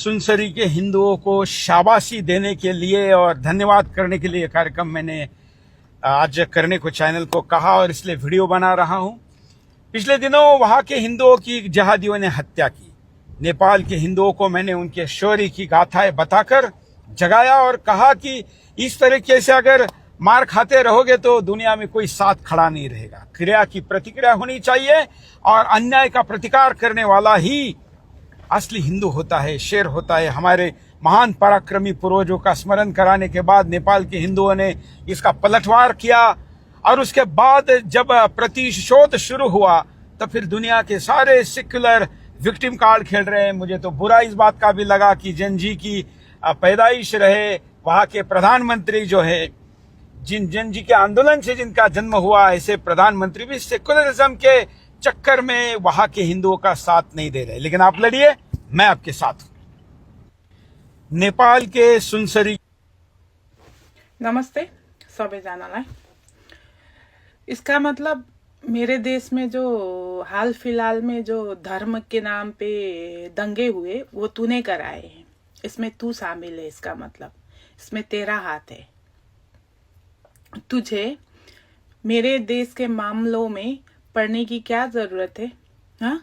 सुनसरी के हिंदुओं को शाबाशी देने के लिए और धन्यवाद करने के लिए कार्यक्रम मैंने आज करने को चैनल को कहा और इसलिए वीडियो बना रहा हूं। पिछले दिनों वहां के हिंदुओं की जिहादियों ने हत्या की। नेपाल के हिंदुओं को मैंने उनके शौर्य की गाथाएं बताकर जगाया और कहा कि इस तरीके से अगर मार खाते रहोगे तो दुनिया में कोई साथ खड़ा नहीं रहेगा। क्रिया की प्रतिक्रिया होनी चाहिए और अन्याय का प्रतिकार करने वाला ही असली हिंदू होता है, शेर होता है। हमारे महान पराक्रमी पूर्वजों का स्मरण कराने के बाद नेपाल के हिंदुओं ने इसका पलटवार किया और उसके बाद जब प्रतिशोध शुरू हुआ तो फिर दुनिया के सारे सेक्युलर विक्टिम कार्ड खेल रहे हैं। मुझे तो बुरा इस बात का भी लगा कि जनजी की पैदाइश रहे, वहां के प्रधानमंत्री जो है जनजी के आंदोलन से जिनका जन्म हुआ, ऐसे प्रधानमंत्री भी सेक्युलरिज्म के चक्कर में वहां के हिंदुओं का साथ नहीं दे रहे। लेकिन आप लड़िए, मैं आपके साथ हूं। नेपाल के सुनसरी। नमस्ते सबैजनालाई। इसका मतलब मेरे देश में जो हाल फिलहाल में जो धर्म के नाम पे दंगे हुए वो तूने कराए हैं, इसमें तू शामिल है। इसका मतलब इसमें तेरा हाथ है। तुझे मेरे देश के मामलों में पढ़ने की क्या जरूरत है? हाँ,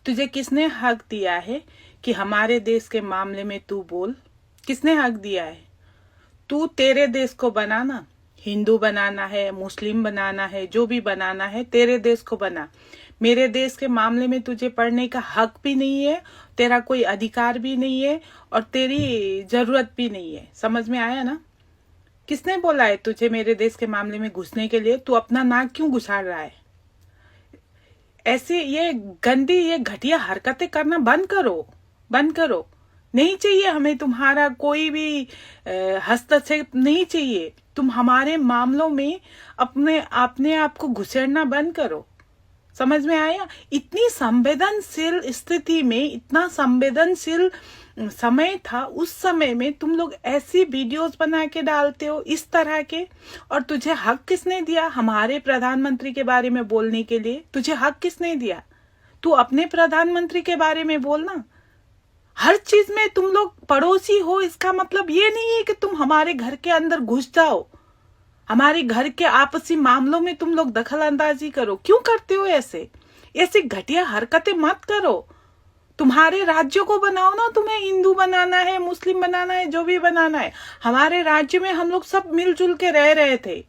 तुझे किसने हक दिया है कि हमारे देश के मामले में तू बोल? किसने हक दिया है? तू तेरे देश को बनाना, हिंदू बनाना है, मुस्लिम बनाना है, जो भी बनाना है तेरे देश को बना। मेरे देश के मामले में तुझे पढ़ने का हक भी नहीं है, तेरा कोई अधिकार भी नहीं है और तेरी जरूरत भी नहीं है। समझ में आया ना? किसने बोला है तुझे मेरे देश के मामले में घुसने के लिए? तू अपना नाक क्यों घुसाड़ रहा है? ऐसे ये गंदी ये घटिया हरकतें करना बंद करो, बंद करो। नहीं चाहिए हमें तुम्हारा कोई भी हस्तक्षेप नहीं चाहिए। तुम हमारे मामलों में अपने आप को घुसेड़ना बंद करो। समझ में आया? इतनी संवेदनशील स्थिति में, इतना संवेदनशील समय था, उस समय में तुम लोग ऐसी वीडियोस बना के डालते हो इस तरह के। और तुझे हक किसने दिया हमारे प्रधानमंत्री के बारे में बोलने के लिए? तुझे हक किसने दिया? तू अपने प्रधानमंत्री के बारे में बोलना। हर चीज में तुम लोग पड़ोसी हो, इसका मतलब ये नहीं है कि तुम हमारे घर के अंदर घुस जाओ, हमारे घर के आपसी मामलों में तुम लोग दखल अंदाजी करो। क्यों करते हो ऐसे? ऐसी घटिया हरकतें मत करो। तुम्हारे राज्यों को बनाओ ना। तुम्हें हिंदू बनाना है, मुस्लिम बनाना है, जो भी बनाना है। हमारे राज्य में हम लोग सब मिलजुल के रह रहे थे।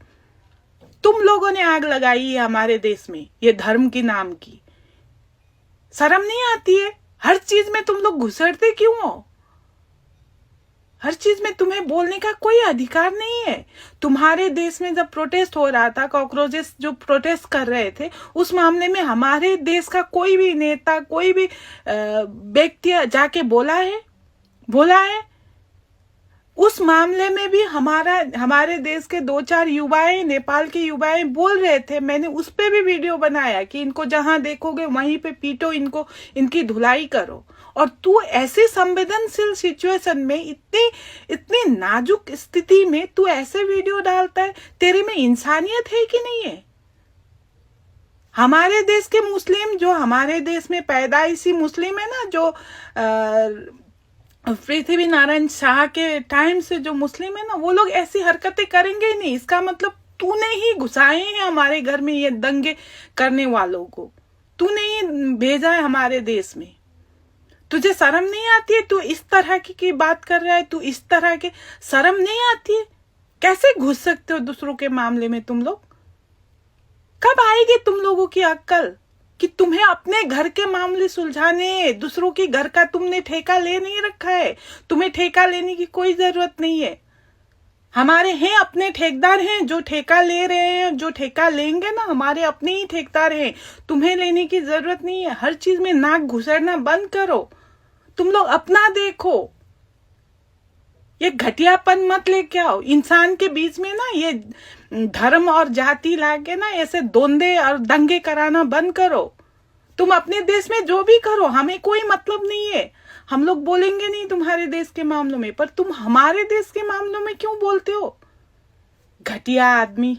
तुम लोगों ने आग लगाई है हमारे देश में, ये धर्म की नाम की। शर्म नहीं आती है? हर चीज में तुम लोग घुसड़ते क्यों हो? हर चीज में तुम्हें बोलने का कोई अधिकार नहीं है। तुम्हारे देश में जब प्रोटेस्ट हो रहा था, कॉकरोचेस जो प्रोटेस्ट कर रहे थे, उस मामले में हमारे देश का कोई भी नेता, कोई भी व्यक्ति जाके बोला है? उस मामले में भी हमारे देश के 2-4 युवाएं, नेपाल के युवाएं बोल रहे थे। मैंने उस पे भी वीडियो बनाया कि इनको जहां देखोगे वहीं पे पीटो, इनकी धुलाई करो। और तू ऐसे संवेदनशील सिचुएशन में, इतनी नाजुक स्थिति में तू ऐसे वीडियो डालता है? तेरे में इंसानियत है कि नहीं है? हमारे देश के मुस्लिम, जो हमारे देश में पैदाइशी मुस्लिम है ना, जो पृथ्वी नारायण शाह के टाइम से जो मुस्लिम है ना, वो लोग ऐसी हरकतें करेंगे ही नहीं। इसका मतलब तूने ही घुसाए हैं हमारे घर में ये दंगे करने वालों को। तूने ही भेजा है हमारे देश में। तुझे शर्म नहीं आती है? तू इस तरह की बात कर रहा है, तू इस तरह के, शर्म नहीं आती है? कैसे घुस सकते हो दूसरों के मामले में तुम लोग? कब आएगी तुम लोगों की अक्ल कि तुम्हें अपने घर के मामले सुलझाने? दूसरों के घर का तुमने ठेका ले नहीं रखा है। तुम्हें ठेका लेने की कोई जरूरत नहीं है। हमारे हैं अपने ठेकेदार हैं जो ठेका ले रहे हैं, जो ठेका लेंगे ना, हमारे अपने ही ठेकेदार हैं। तुम्हें लेने की जरूरत नहीं है। हर चीज में नाक घुसड़ना बंद करो। तुम लोग अपना देखो, ये घटियापन मत लेके आओ। इंसान के बीच में ना ये धर्म और जाति लाके ना ऐसे दोंदे और दंगे कराना बंद करो। तुम अपने देश में जो भी करो, हमें कोई मतलब नहीं है। हम लोग बोलेंगे नहीं तुम्हारे देश के मामलों में, पर तुम हमारे देश के मामलों में क्यों बोलते हो? घटिया आदमी।